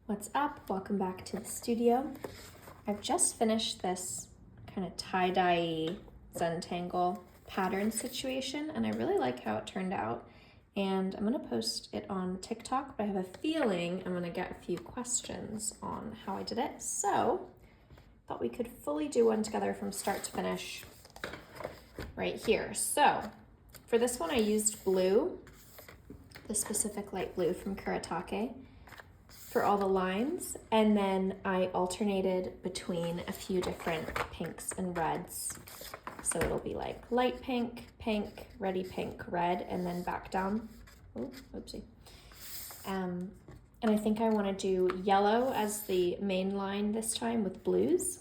What's up? Welcome back to the studio. I've just finished this kind of tie-dye Zentangle pattern situation, and I really like how it turned out. And I'm gonna post it on TikTok, but I have a feeling I'm gonna get a few questions on how I did it. So I thought we could fully do one together from start to finish right here. So for this one, I used blue, the specific light blue from Kuretake, for all the lines, and then I alternated between a few different pinks and reds. So it'll be like light pink, pink, reddy pink, red, and then back down. Oh, oopsie. And I think I want to do yellow as the main line this time with blues,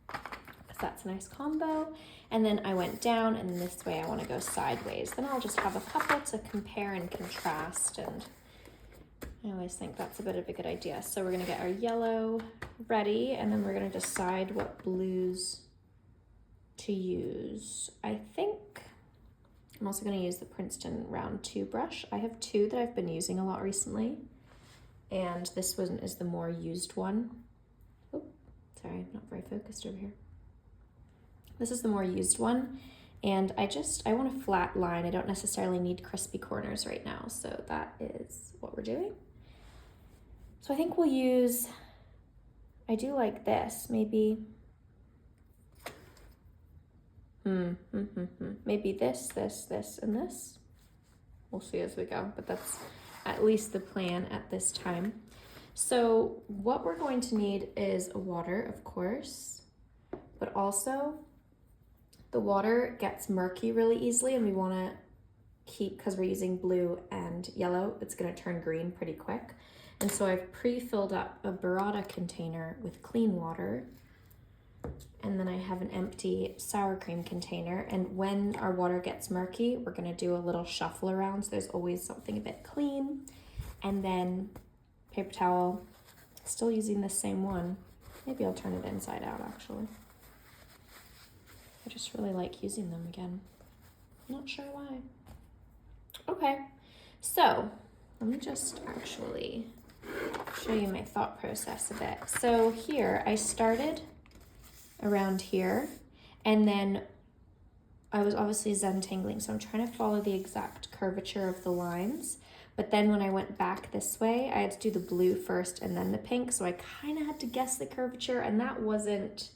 because that's a nice combo. And then I went down, and this way I want to go sideways. Then I'll just have a couple to compare and contrast, and I always think that's a bit of a good idea. So we're gonna get our yellow ready, and then we're gonna decide what blues to use. I think I'm also gonna use the Princeton round 2 brush. I have 2 that I've been using a lot recently, and this one is the more used one. Oh, sorry, I'm not very focused over here. This is the more used one, and I want a flat line. I don't necessarily need crispy corners right now, so that is what we're doing. So I think we'll use, I do like this, maybe, maybe this, and this. We'll see as we go, but that's at least the plan at this time. So what we're going to need is a water, of course, but also the water gets murky really easily, and we want to keep, because we're using blue and yellow, it's going to turn green pretty quick. And so I've pre-filled up a burrata container with clean water, and then I have an empty sour cream container. And when our water gets murky, we're going to do a little shuffle around, so there's always something a bit clean. And then paper towel, still using the same one. Maybe I'll turn it inside out actually. I just really like using them again. Not sure why. Okay, so let me just actually show you my thought process a bit. So here, I started around here, and then I was obviously Zentangling, so I'm trying to follow the exact curvature of the lines. But then when I went back this way, I had to do the blue first and then the pink, so I kind of had to guess the curvature, and that wasn't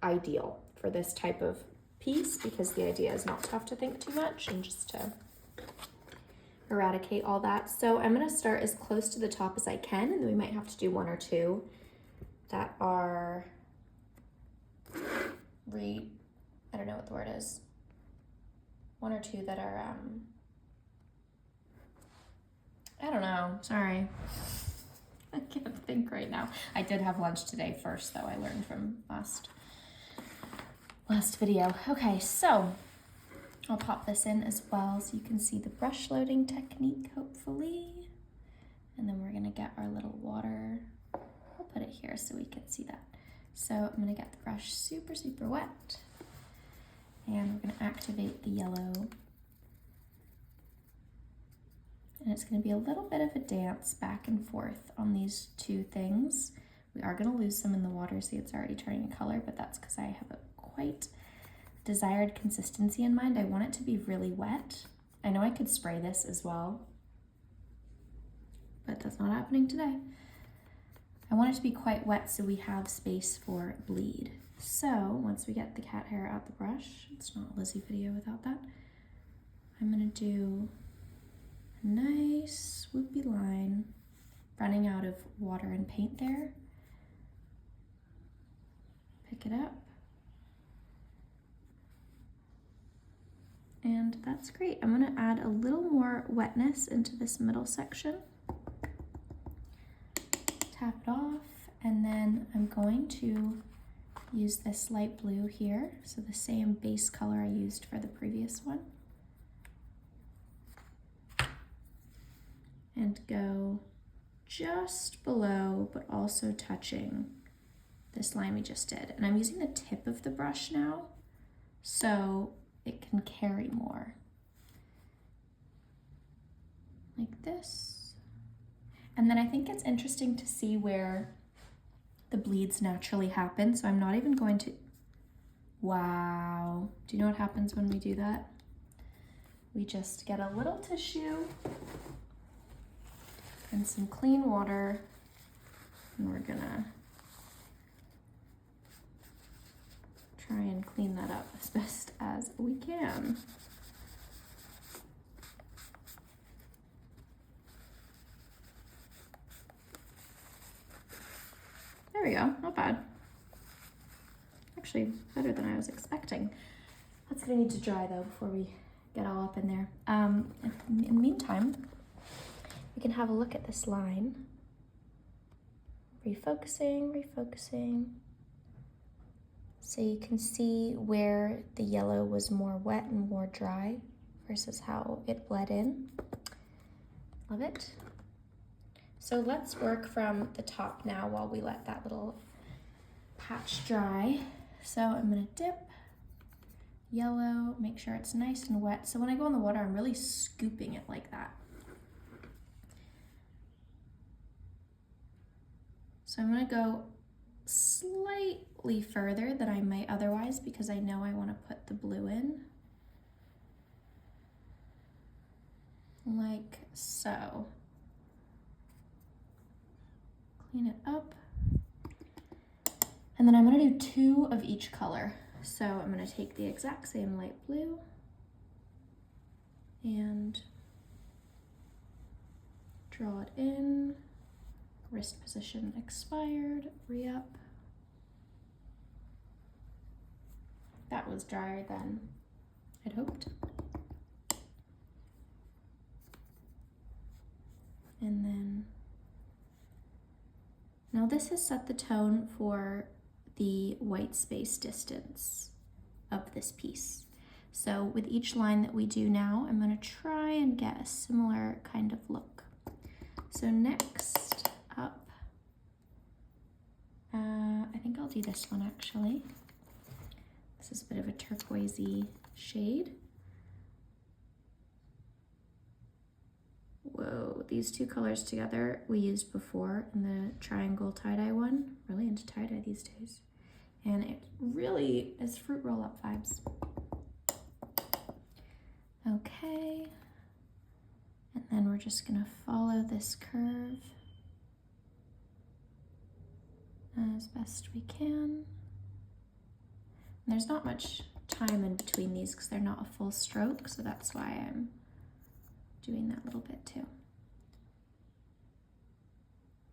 ideal for this type of piece, because the idea is not to have to think too much and just to eradicate all that. So I'm going to start as close to the top as I can, and then we might have to do 1 or 2 that are I don't know what the word is. 1 or 2 that are I don't know, sorry. I can't think right now. I did have lunch today first, though. I learned from last video. Okay, so I'll pop this in as well so you can see the brush loading technique, hopefully. And then we're gonna get our little water. I'll put it here so we can see that. So I'm gonna get the brush super, super wet. And we're gonna activate the yellow. And it's gonna be a little bit of a dance back and forth on these 2 things. We are gonna lose some in the water, see it's already turning color, but that's because I have a quite desired consistency in mind. I want it to be really wet. I know I could spray this as well, but that's not happening today. I want it to be quite wet so we have space for bleed. So once we get the cat hair out the brush, it's not a Lizzie video without that, I'm gonna do a nice swoopy line running out of water and paint there. Pick it up. And that's great. I'm gonna add a little more wetness into this middle section. Tap it off, and then I'm going to use this light blue here, so the same base color I used for the previous one. And go just below, but also touching this line we just did. And I'm using the tip of the brush now, so it can carry more. Like this. And then I think it's interesting to see where the bleeds naturally happen. So I'm not even going to, wow. Do you know what happens when we do that? We just get a little tissue and some clean water, and we're gonna try and clean that up as best as we can. There we go, not bad. Actually, better than I was expecting. That's gonna need to dry though before we get all up in there. In the meantime, we can have a look at this line. Refocusing, refocusing. So you can see where the yellow was more wet and more dry versus how it bled in. Love it. So let's work from the top now while we let that little patch dry. So I'm gonna dip, yellow, make sure it's nice and wet. So when I go in the water, I'm really scooping it like that. So I'm gonna go slightly further than I might otherwise because I know I wanna put the blue in. Like so. Clean it up. And then I'm gonna do 2 of each color. So I'm gonna take the exact same light blue and draw it in. Wrist position expired, re-up. That was drier than I'd hoped. And then, now this has set the tone for the white space distance of this piece. So with each line that we do now, I'm gonna try and get a similar kind of look. So next up, I think I'll do this one actually. This is a bit of a turquoisey shade. Whoa, these 2 colors together we used before in the triangle tie-dye one. Really into tie-dye these days. And it really is fruit roll-up vibes. Okay. And then we're just gonna follow this curve as best we can. And there's not much time in between these because they're not a full stroke, so that's why I'm doing that little bit too.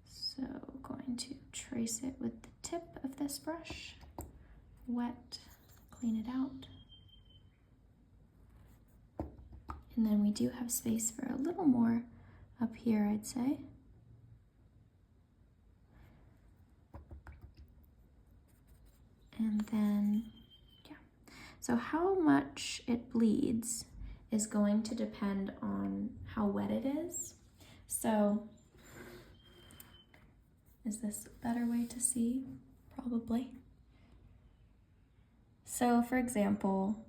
So going to trace it with the tip of this brush, wet, clean it out. And then we do have space for a little more up here, I'd say. And then, yeah. So how much it bleeds is going to depend on how wet it is. So, is this a better way to see? Probably. So for example,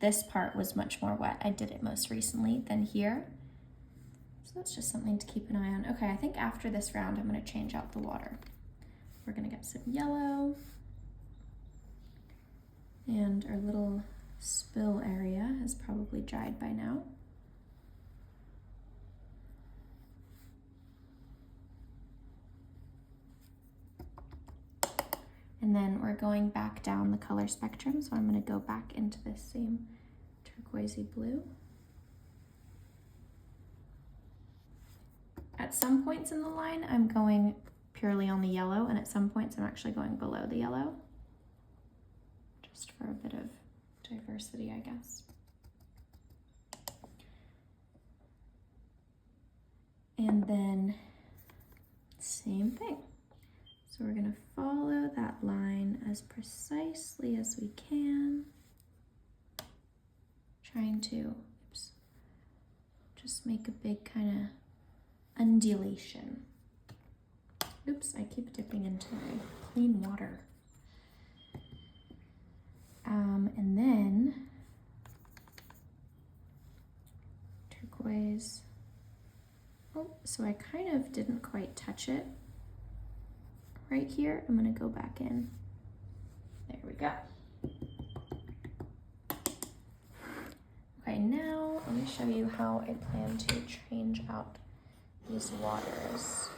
this part was much more wet. I did it most recently than here. So that's just something to keep an eye on. Okay, I think after this round, I'm gonna change out the water. We're gonna get some yellow. And our little spill area has probably dried by now. And then we're going back down the color spectrum. So I'm gonna go back into this same turquoisey blue. At some points in the line, I'm going purely on the yellow, and at some points I'm actually going below the yellow. Just for a bit of diversity, I guess. And then same thing. So we're gonna follow that line as precisely as we can. Trying to, just make a big kind of undulation. Oops, I keep dipping into my clean water. And then turquoise Oh, so I kind of didn't quite touch it right here. I'm gonna go back in. There we go. Okay, now let me show you how I plan to change out these waters.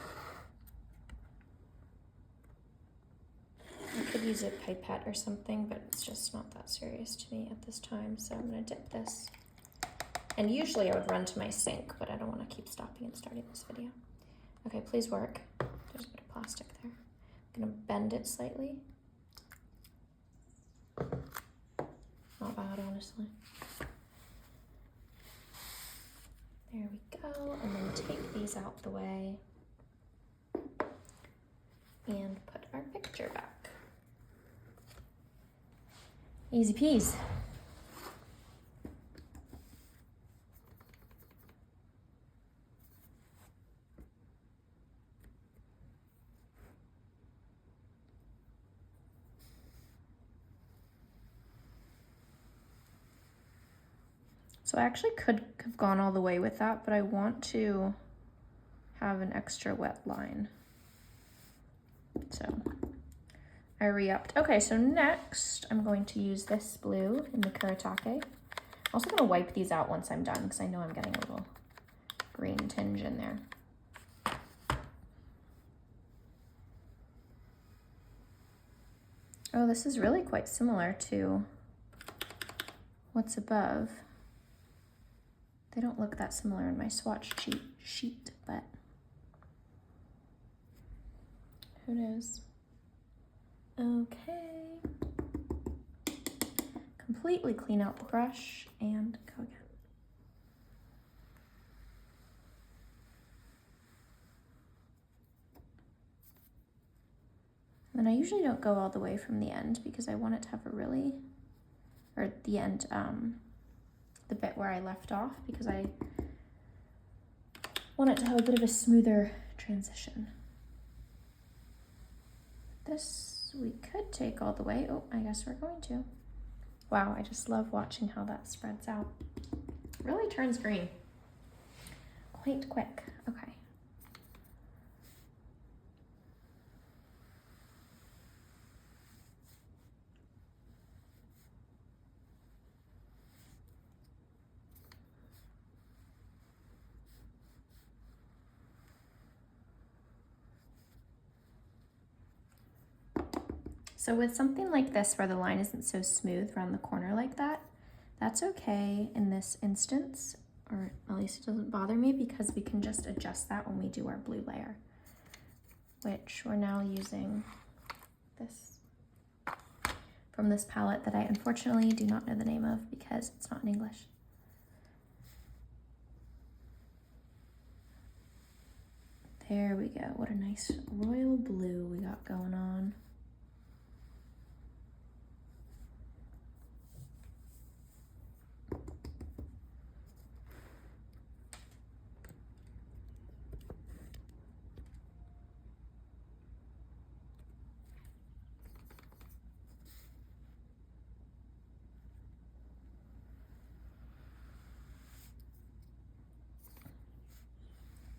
I could use a pipette or something, but it's just not that serious to me at this time, so I'm gonna dip this. And usually I would run to my sink, but I don't want to keep stopping and starting this video. Okay, please work. There's a bit of plastic there. I'm gonna bend it slightly. Not bad, honestly. There we go, and then take these out the way and put our picture back. Easy peas. So I actually could have gone all the way with that, but I want to have an extra wet line. So I re-upped. Okay, so next I'm going to use this blue in the Kuretake. I'm also gonna wipe these out once I'm done because I know I'm getting a little green tinge in there. Oh, this is really quite similar to what's above. They don't look that similar in my swatch sheet, but who knows? Okay. Completely clean out the brush and go again. And I usually don't go all the way from the end because I want it to have a really, or the end, the bit where I left off, because I want it to have a bit of a smoother transition. This we could take all the way. Oh, I guess we're going to. Wow, I just love watching how that spreads out. It really turns green quite quick. Okay. So with something like this where the line isn't so smooth around the corner like that, that's okay in this instance, or at least it doesn't bother me because we can just adjust that when we do our blue layer, which we're now using this from this palette that I unfortunately do not know the name of because it's not in English. There we go. What a nice royal blue we got going on.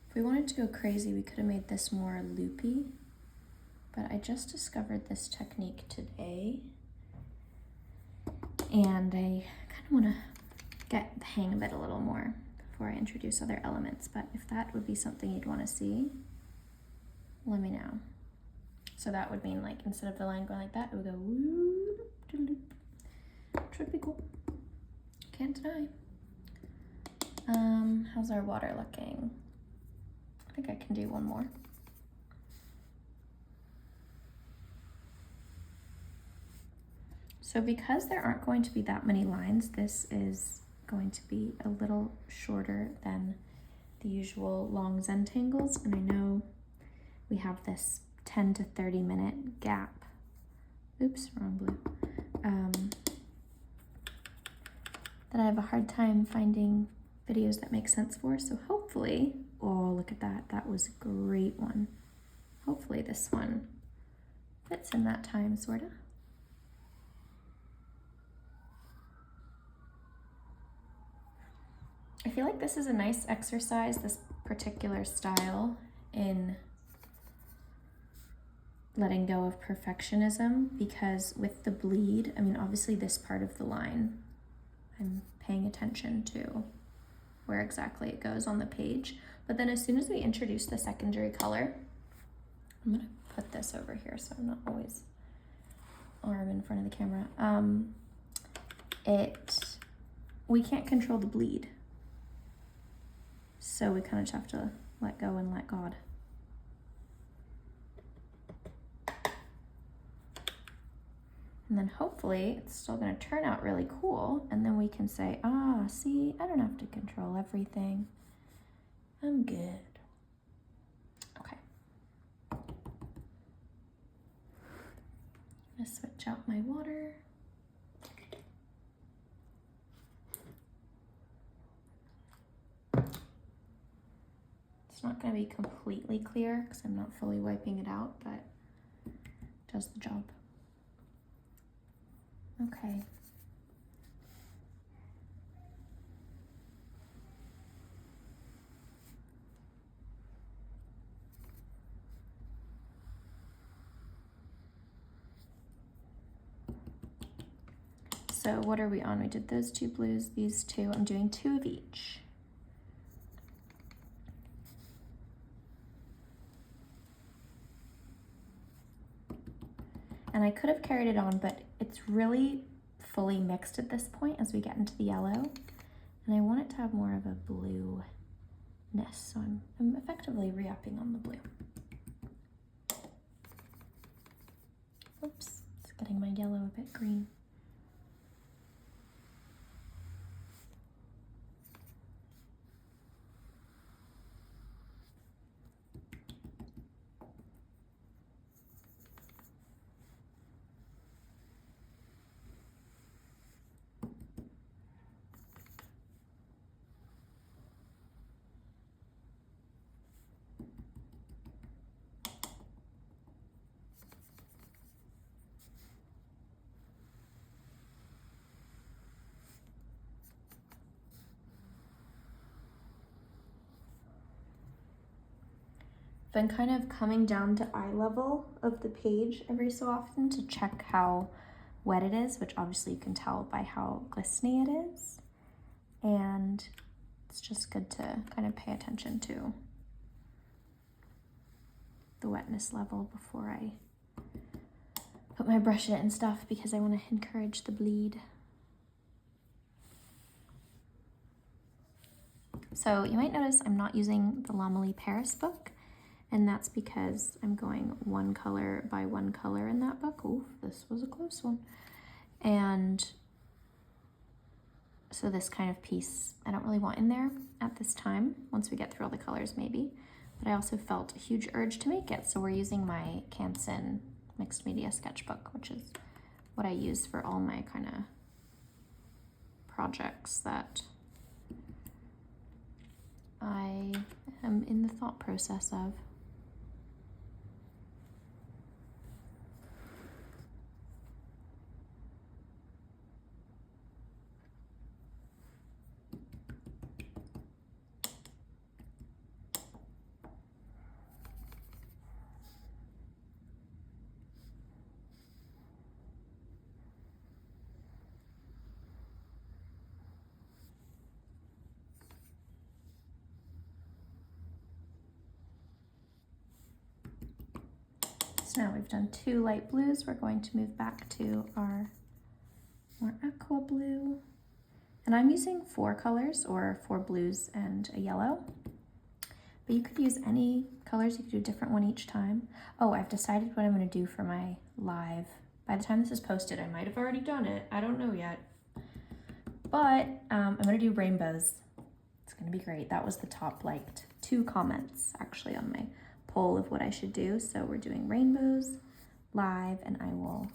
If we wanted to go crazy, we could have made this more loopy, but I just discovered this technique today, and I kind of want to get the hang of it a little more before I introduce other elements, but if that would be something you'd want to see, let me know. So that would mean, like, instead of the line going like that, it would go whoop, doop, which would be cool. Can't deny. How's our water looking? I think I can do one more. So because there aren't going to be that many lines, this is going to be a little shorter than the usual long Zentangles, and I know we have this 10 to 30 minute gap. Oops, wrong blue. That I have a hard time finding videos that make sense for, so hopefully, oh, look at that. That was a great one. Hopefully this one fits in that time, sort of. I feel like this is a nice exercise, this particular style in letting go of perfectionism, because with the bleed, I mean, obviously this part of the line, I'm paying attention to where exactly it goes on the page. But then as soon as we introduce the secondary color, I'm gonna put this over here so I'm not always arm in front of the camera. We can't control the bleed. So we kind of just have to let go and let God. And then hopefully it's still gonna turn out really cool. And then we can say, ah, see, I don't have to control everything. I'm good. Okay. I'm gonna switch out my water. It's not gonna be completely clear because I'm not fully wiping it out, but it does the job. Okay. So what are we on? We did those two blues, these two. I'm doing 2 of each. And I could have carried it on, but it's really fully mixed at this point as we get into the yellow. And I want it to have more of a blueness, so I'm effectively re-upping on the blue. Oops, it's getting my yellow a bit green. Been kind of coming down to eye level of the page every so often to check how wet it is, which obviously you can tell by how glistening it is. And it's just good to kind of pay attention to the wetness level before I put my brush in it and stuff, because I want to encourage the bleed. So you might notice I'm not using the L'Amelie Paris book, and that's because I'm going one color by one color in that book. Ooh, this was a close one. And so this kind of piece I don't really want in there at this time, once we get through all the colors maybe. But I also felt a huge urge to make it, so we're using my Canson mixed media sketchbook, which is what I use for all my kind of projects that I am in the thought process of. So now we've done 2 light blues. We're going to move back to our more aqua blue. And I'm using 4 colors, or 4 blues and a yellow. But you could use any colors. You could do a different one each time. Oh, I've decided what I'm going to do for my live. By the time this is posted, I might have already done it. I don't know yet. But I'm going to do rainbows. It's going to be great. That was the top liked 2 comments actually on my poll of what I should do. So we're doing rainbows live, and I will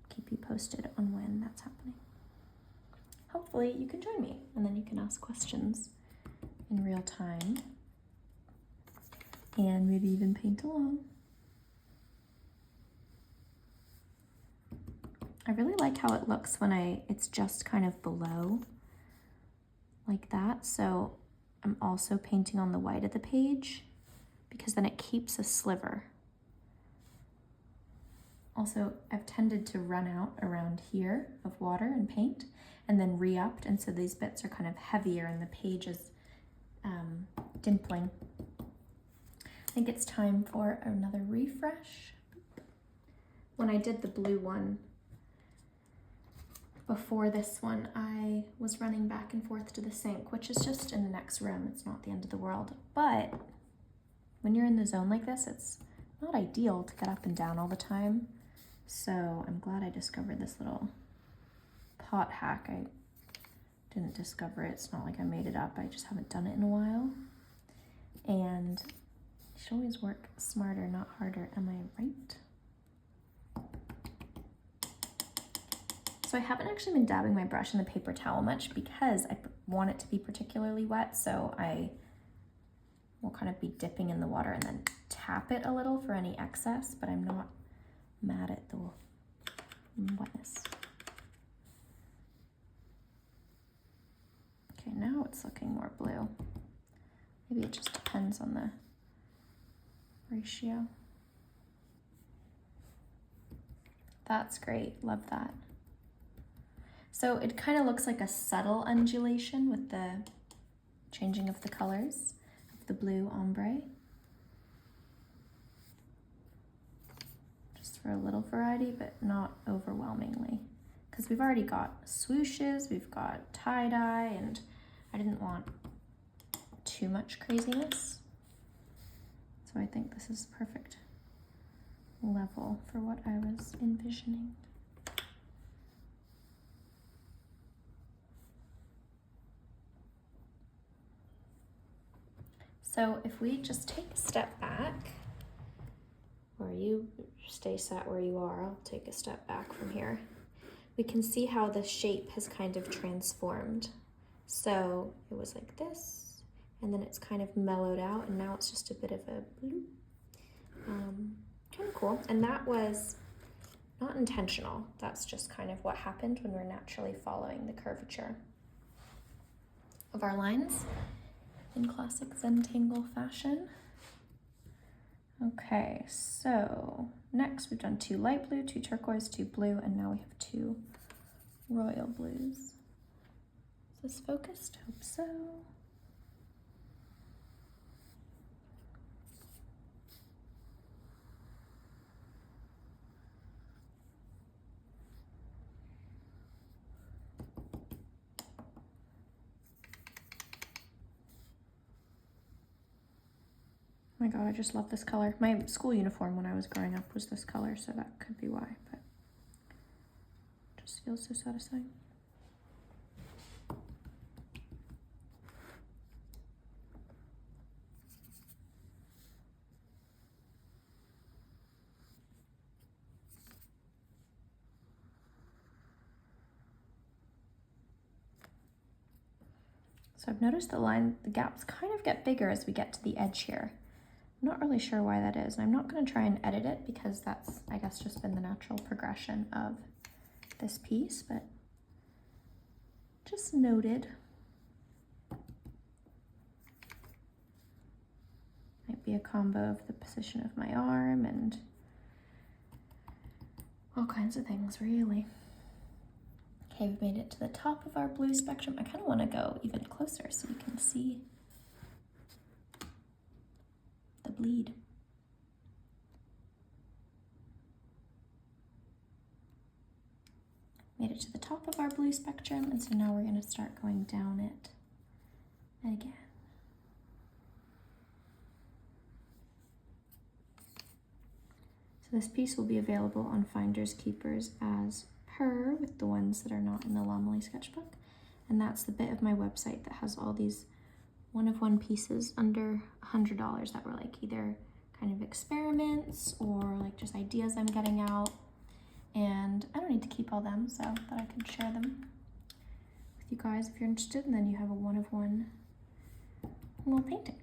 keep you posted on when that's happening. Hopefully you can join me, and then you can ask questions in real time and maybe even paint along. I really like how it looks when it's just kind of below like that. So I'm also painting on the white of the page because then it keeps a sliver. Also, I've tended to run out around here of water and paint and then re-upped, and so these bits are kind of heavier and the page is dimpling. I think it's time for another refresh. When I did the blue one before this one, I was running back and forth to the sink, which is just in the next room. It's not the end of the world. But when you're in the zone like this, it's not ideal to get up and down all the time. So I'm glad I discovered this little pot hack. I didn't discover it. It's not like I made it up. I just haven't done it in a while. And you should always work smarter, not harder. Am I right? So I haven't actually been dabbing my brush in the paper towel much because I want it to be particularly wet, so I will kind of be dipping in the water and then tap it a little for any excess, but I'm not mad at the wetness. Okay, now it's looking more blue. Maybe it just depends on the ratio. That's great, love that. So it kind of looks like a subtle undulation with the changing of the colors of the blue ombre. Just for a little variety, but not overwhelmingly. Because we've already got swooshes, we've got tie-dye, and I didn't want too much craziness. So I think this is perfect level for what I was envisioning. So if we just take a step back, or you stay sat where you are, I'll take a step back from here. We can see how the shape has kind of transformed. So it was like this, and then it's kind of mellowed out, and now it's just a bit of a blue. Kind of cool. And that was not intentional. That's just kind of what happened when we're naturally following the curvature of our lines in classic Zentangle fashion. Okay, so next we've done 2 light blue, 2 turquoise, 2 blue, and now we have 2 royal blues. Is this focused? Hope so. Oh my god, I just love this color. My school uniform when I was growing up was this color, so that could be why, but it just feels so satisfying. So I've noticed the gaps kind of get bigger as we get to the edge here. I'm not really sure why that is, and I'm not going to try and edit it because that's, I guess, just been the natural progression of this piece, but just noted. Might be a combo of the position of my arm and all kinds of things, really. Okay, we've made it to the top of our blue spectrum. I kind of want to go even closer so you can see the bleed. Made it to the top of our blue spectrum, and so now we're going to start going down it again. So this piece will be available on Finders Keepers as per with the ones that are not in the Lomely sketchbook, and that's the bit of my website that has all these one-of-one pieces under $100 that were like either kind of experiments or like just ideas I'm getting out, and I don't need to keep all them, so that I can share them with you guys if you're interested, and then you have a one-of-one little painting.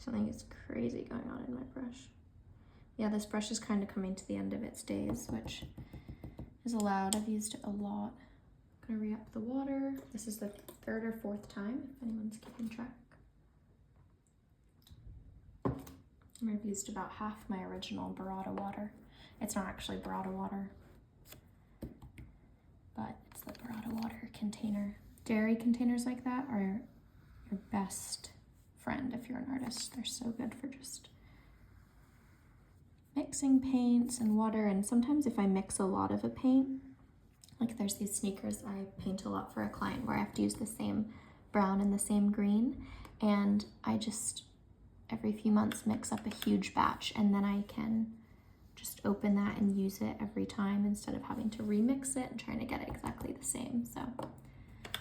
Something is crazy going on in my brush. Yeah, this brush is kind of coming to the end of its days, which is allowed. I've used it a lot. I'm gonna re-up the water. This is the 3rd or 4th time, if anyone's keeping track. I've used about half my original burrata water. It's not actually burrata water, but it's the burrata water container. Dairy containers like that are your best friend if you're an artist. They're so good for just mixing paints and water. And sometimes if I mix a lot of a paint, like there's these sneakers I paint a lot for a client where I have to use the same brown and the same green, and I just every few months mix up a huge batch, and then I can just open that and use it every time instead of having to remix it and trying to get it exactly the same. So,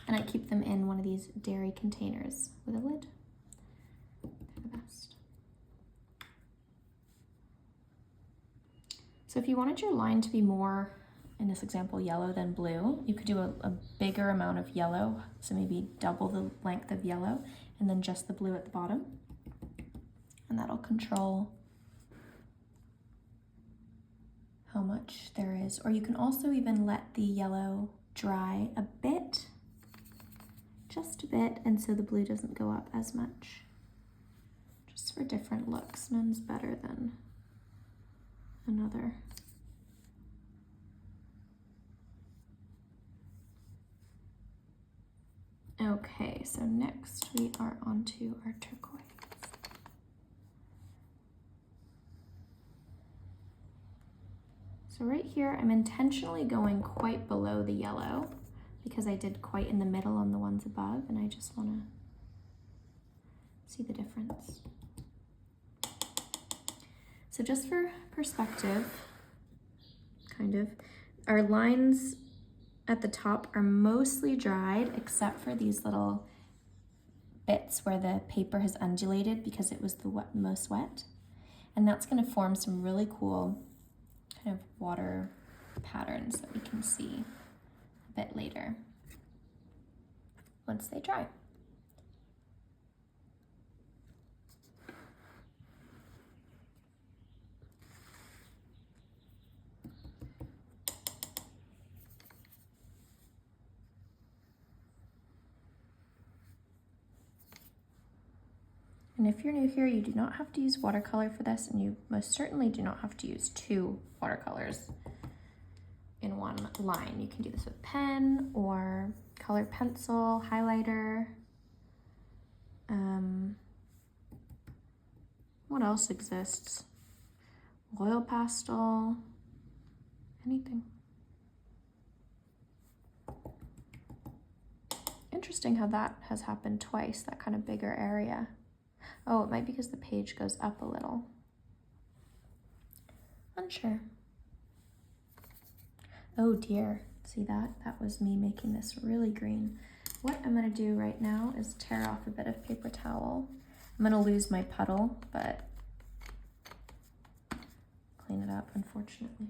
and I keep them in one of these dairy containers with a lid. They're the best. So if you wanted your line to be more, in this example, yellow than blue, you could do a bigger amount of yellow, so maybe double the length of yellow, and then just the blue at the bottom. And that'll control how much there is. Or you can also even let the yellow dry a bit, just a bit, and so the blue doesn't go up as much. Just for different looks. None's better than another. Okay, so next we are onto our turquoise. So right here, I'm intentionally going quite below the yellow because I did quite in the middle on the ones above, and I just want to see the difference. So just for perspective, kind of, our lines at the top are mostly dried except for these little bits where the paper has undulated because it was the most wet. And that's going to form some really cool kind of water patterns that we can see a bit later once they dry. And if you're new here, you do not have to use watercolor for this, and you most certainly do not have to use 2 watercolors in one line. You can do this with pen or colored pencil, highlighter. What else exists? Oil pastel, anything. Interesting how that has happened twice, that kind of bigger area. Oh, it might be because the page goes up a little. Unsure. Oh dear, see that? That was me making this really green. What I'm gonna do right now is tear off a bit of paper towel. I'm gonna lose my puddle, but clean it up, unfortunately.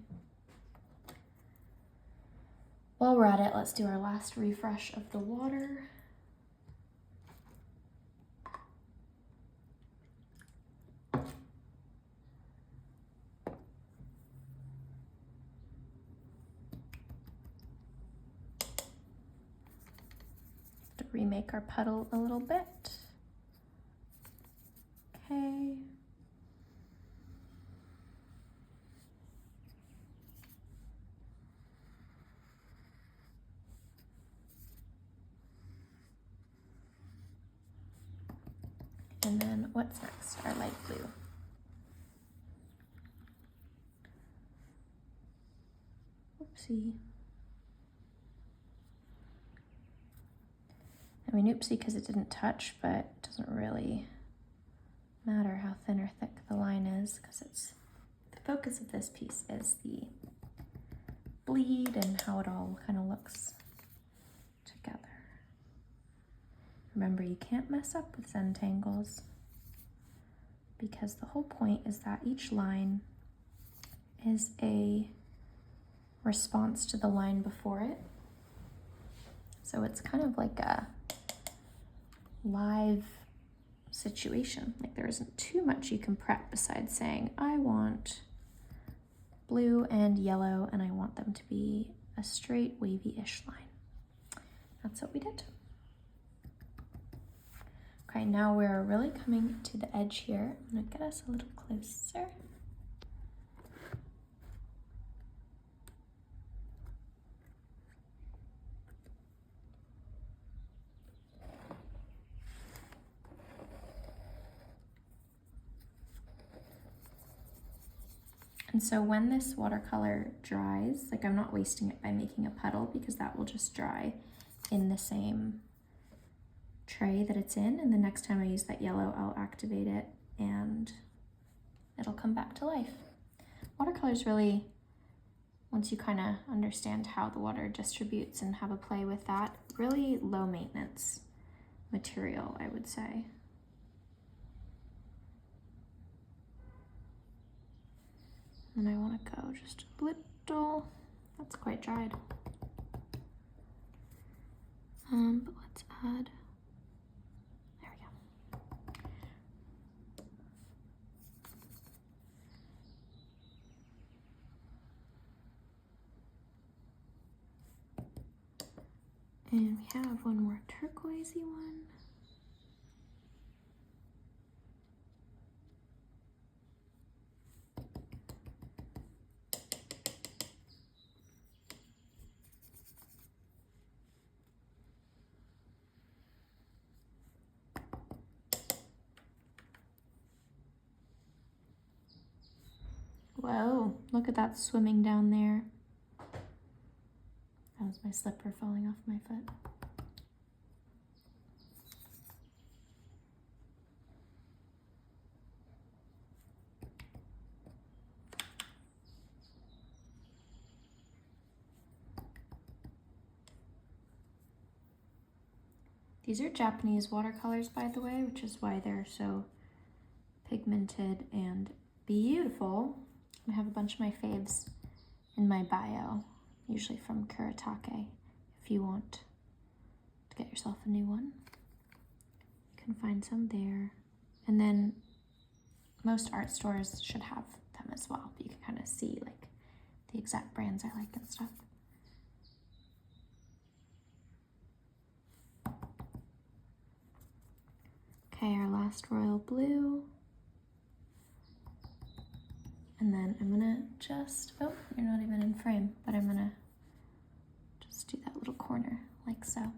While we're at it, let's do our last refresh of the water. Remake our puddle a little bit. Okay. And then what's next? Our light blue. Oopsie. I mean, oopsie because it didn't touch, but it doesn't really matter how thin or thick the line is because it's the focus of this piece is the bleed and how it all kind of looks together. Remember, you can't mess up with Zentangles because the whole point is that each line is a response to the line before it. So it's kind of like a live situation. Like there isn't too much you can prep besides saying, I want blue and yellow and I want them to be a straight wavy-ish line. That's what we did. Okay, now we're really coming to the edge here. I'm gonna get us a little closer. And so when this watercolor dries, like I'm not wasting it by making a puddle because that will just dry in the same tray that it's in. And the next time I use that yellow, I'll activate it and it'll come back to life. Watercolor is really, once you kind of understand how the water distributes and have a play with that, really low maintenance material, I would say. And I want to go just a little, that's quite dried. But let's add, there we go. And we have one more turquoisey one. Whoa, look at that swimming down there. That was my slipper falling off my foot. These are Japanese watercolors, by the way, which is why they're so pigmented and beautiful. I have a bunch of my faves in my bio, usually from Kuretake. If you want to get yourself a new one, you can find some there. And then most art stores should have them as well, but you can kind of see like the exact brands I like and stuff. Okay, our last royal blue. And then I'm gonna just, oh, you're not even in frame, but I'm gonna just do that little corner like so.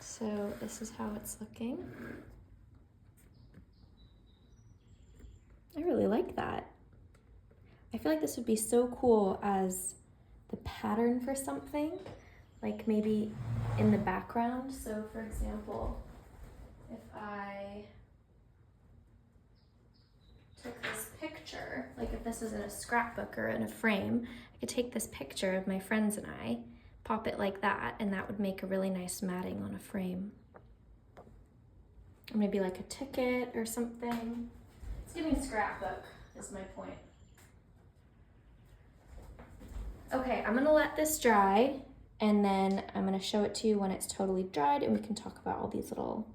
So this is how it's looking. I really like that. I feel like this would be so cool as the pattern for something, like maybe in the background. So for example, if I took this picture, like if this is in a scrapbook or in a frame, I could take this picture of my friends and I, pop it like that, and that would make a really nice matting on a frame. Or maybe like a ticket or something. It's giving scrapbook is my point. Okay, I'm gonna let this dry and then I'm gonna show it to you when it's totally dried and we can talk about all these little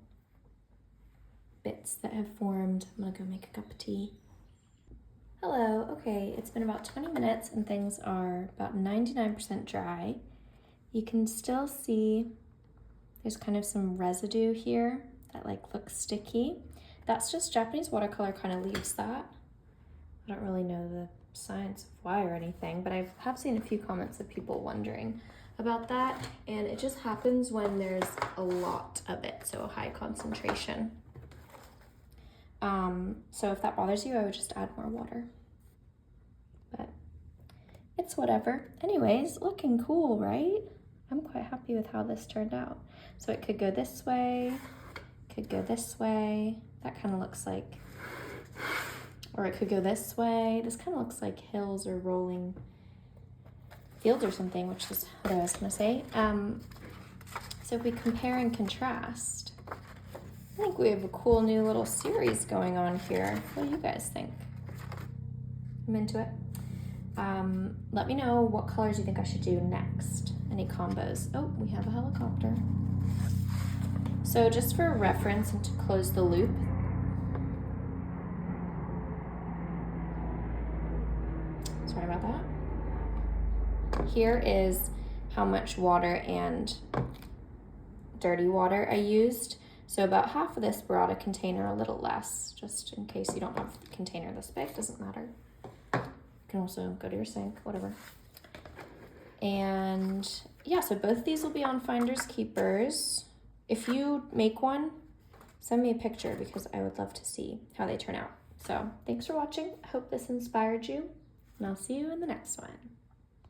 bits that have formed. I'm gonna go make a cup of tea. Hello, okay, it's been about 20 minutes and things are about 99% dry. You can still see there's kind of some residue here that like looks sticky. That's just Japanese watercolor kind of leaves that. I don't really know the science of why or anything, but I have seen a few comments of people wondering about that, and it just happens when there's a lot of it, so a high concentration. So if that bothers you, I would just add more water, but it's whatever. Anyways, looking cool, right? I'm quite happy with how this turned out. So it could go this way, could go this way. That kind of looks like, or it could go this way. This kind of looks like hills or rolling fields or something, which is what I was gonna say. So if we compare and contrast, I think we have a cool new little series going on here. What do you guys think? I'm into it. Let me know what colors you think I should do next. Any combos. Oh, we have a helicopter. So just for reference and to close the loop, sorry about that. Here is how much water and dirty water I used. So about half of this brought a container, a little less, just in case you don't have a container this big, doesn't matter. You can also go to your sink, whatever. And yeah, so both of these will be on Finders Keepers. If you make one, send me a picture because I would love to see how they turn out. So thanks for watching. I hope this inspired you, and I'll see you in the next one.